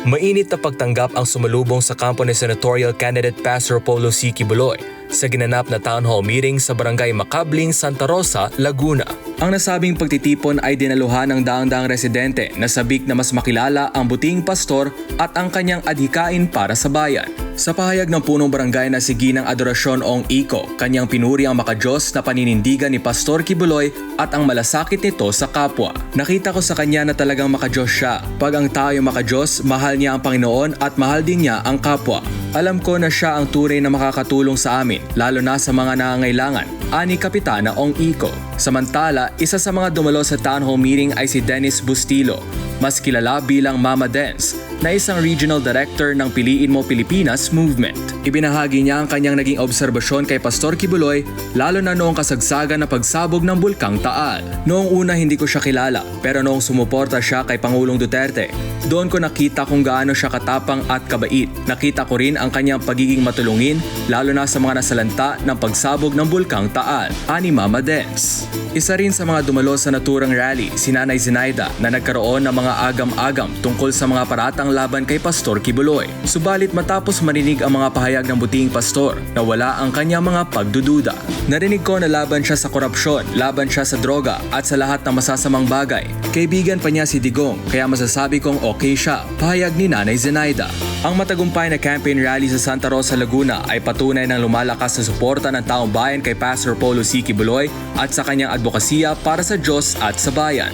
Mainit na pagtanggap ang sumalubong sa kampo ni Senatorial Candidate Pastor Polo C. Quiboloy sa ginanap na town hall meeting sa Barangay Macabling, Santa Rosa, Laguna. Ang nasabing pagtitipon ay dinaluhan ng daang-daang residente na sabik na mas makilala ang buting pastor at ang kanyang adhikain para sa bayan. Sa pahayag ng punong barangay na si Ginang Adorasyon Ong Iko, kanyang pinuri ang makadiyos na paninindigan ni Pastor Quiboloy at ang malasakit nito sa kapwa. Nakita ko sa kanya na talagang makadiyos siya. Pag ang tayo makadiyos, mahal niya ang Panginoon at mahal din niya ang kapwa. Alam ko na siya ang tunay na makakatulong sa amin, lalo na sa mga nangangailangan, ani Kapitana Ong Iko. Samantala, isa sa mga dumalo sa town hall meeting ay si Dennis Bustilo, mas kilala bilang Mama Dens, na isang regional director ng Piliin Mo Pilipinas movement. Ibinahagi niya ang kanyang naging obserbasyon kay Pastor Quiboloy, lalo na noong kasagsagan na pagsabog ng Bulkang Taal. Noong una hindi ko siya kilala, pero noong sumuporta siya kay Pangulong Duterte, doon ko nakita kung gaano siya katapang at kabait. Nakita ko rin ang kanyang pagiging matulungin, lalo na sa mga nasalanta ng pagsabog ng Bulkang Taal, ani Mama Dens. Isa rin sa mga dumalo sa naturang rally, si Nanay Zenaida, na nagkaroon ng mga agam-agam tungkol sa mga paratang laban kay Pastor Quiboloy. Subalit matapos marinig ang mga pahayag ng buting pastor, nawala ang kanyang mga pagdududa. Narinig ko na laban siya sa korupsyon, laban siya sa droga at sa lahat ng masasamang bagay. Kaibigan pa niya si Digong, kaya masasabi kong okay siya, pahayag ni Nanay Zenaida. Ang matagumpay na campaign rally sa Santa Rosa, Laguna ay patunay ng lumalakas na suporta ng taong bayan kay Pastor Polo C. Quiboloy at sa kanyang advokasya para sa Diyos at sa bayan.